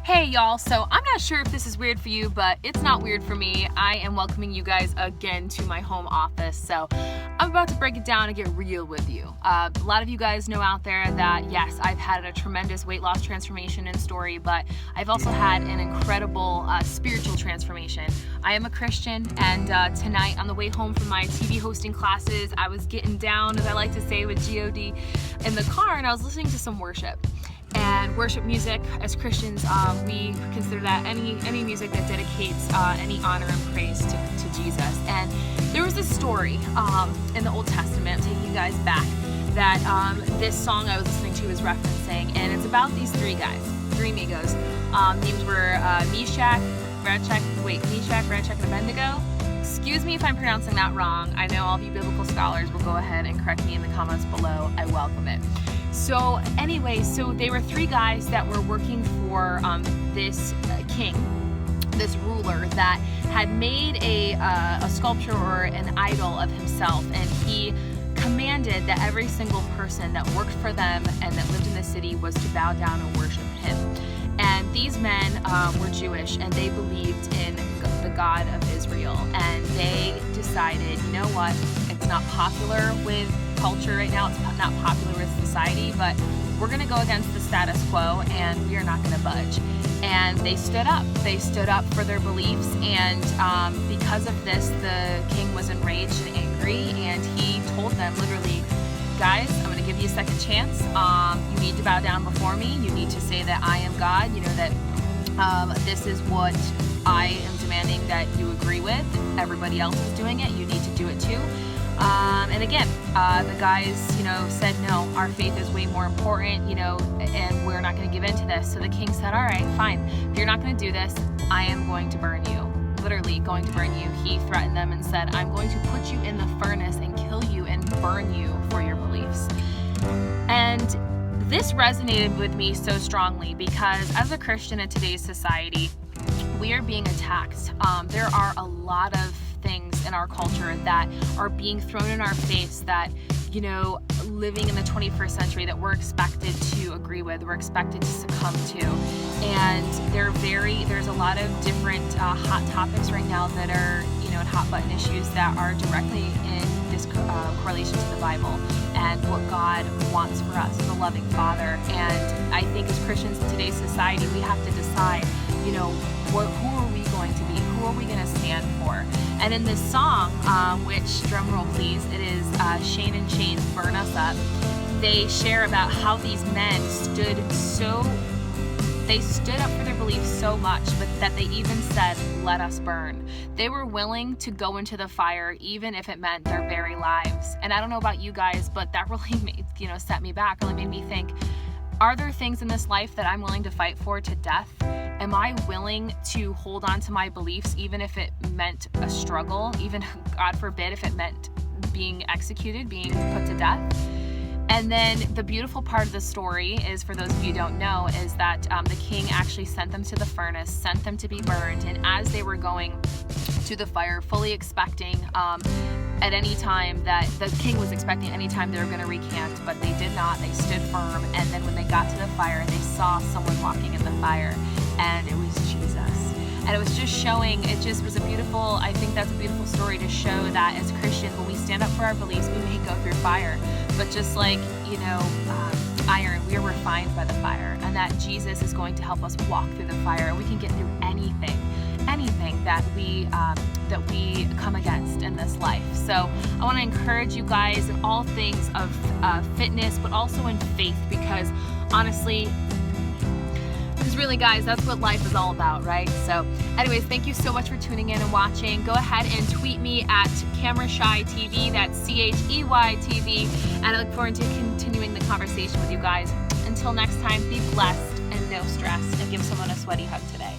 Hey y'all, so I'm not sure if this is weird for you, but it's not weird for me. I am welcoming you guys again to my home office. So I'm about to break it down and get real with you. A lot of you guys know out there that yes, I've had a tremendous weight loss transformation and story, but I've also had an incredible spiritual transformation. I am a Christian, and tonight on the way home from my TV hosting classes, I was getting down, as I like to say, with G-O-D in the car, and I was listening to some worship. And worship music, as Christians, we consider that any music that dedicates any honor and praise to Jesus. And there was this story in the Old Testament, taking you guys back, that this song I was listening to is referencing, and it's about these three guys, three amigos. Names were Meshach, Shadrach, and Abednego. Excuse me if I'm pronouncing that wrong. I know all of you biblical scholars will go ahead and correct me in the comments below. I welcome it. So anyway, they were three guys that were working for this king, this ruler that had made a sculpture or an idol of himself, and he commanded that every single person that worked for them and that lived in the city was to bow down and worship him. And these men were Jewish, and they believed in the God of Israel, and they decided, you know what, it's not popular with culture right now, it's not popular with society, but we're going to go against the status quo and we are not going to budge. And they stood up for their beliefs, and because of this, the king was enraged and angry, and he told them literally, guys, I'm going to give you a second chance. You need to bow down before me. You need to say that I am God. You know that this is what I am demanding that you agree with. Everybody else is doing it. You need to do it too. And again, the guys, said, no, our faith is way more important, and we're not going to give in to this. So the king said, all right, fine. If you're not going to do this, I am going to burn you. Literally going to burn you. He threatened them and said, I'm going to put you in the furnace and kill you and burn you for your beliefs. And this resonated with me so strongly because as a Christian in today's society, we are being attacked. There are a lot of things in our culture that are being thrown in our face that, living in the 21st century that we're expected to agree with, we're expected to succumb to. And there's a lot of different hot topics right now that are, and hot button issues that are directly in this correlation to the Bible and what God wants for us as a loving Father. And I think as Christians in today's society, we have to decide, who are we going to be? Who are we going to stand for? And in this song, which, drum roll please, it is Shane and Shane's Burn Us Up, they share about how these men stood up for their beliefs so much, but that they even said, let us burn. They were willing to go into the fire, even if it meant their very lives. And I don't know about you guys, but that really made, set me back, really made me think, are there things in this life that I'm willing to fight for to death? Am I willing to hold on to my beliefs even if it meant a struggle, even, God forbid, if it meant being executed, being put to death? And then the beautiful part of the story is, for those of you who don't know, is that the king actually sent them to the furnace, sent them to be burned, and as they were going to the fire, fully expecting at any time that the king was expecting any time they were going to recant, but they did not. They stood firm, and then when they got to the fire, they saw someone walking in the fire, and it was Jesus. And it was just showing, it just was I think that's a beautiful story to show that as Christians, when we stand up for our beliefs, we may go through fire, but just like, iron, we are refined by the fire, and that Jesus is going to help us walk through the fire, and we can get through anything that we come against in this life. So I want to encourage you guys in all things of fitness, but also in faith, because honestly, really, guys, that's what life is all about, right? So anyways, thank you so much for tuning in and watching. Go ahead and tweet me at CameraShyTV, that's CHEY-TV, and I look forward to continuing the conversation with you guys. Until next time, be blessed and no stress, and give someone a sweaty hug today.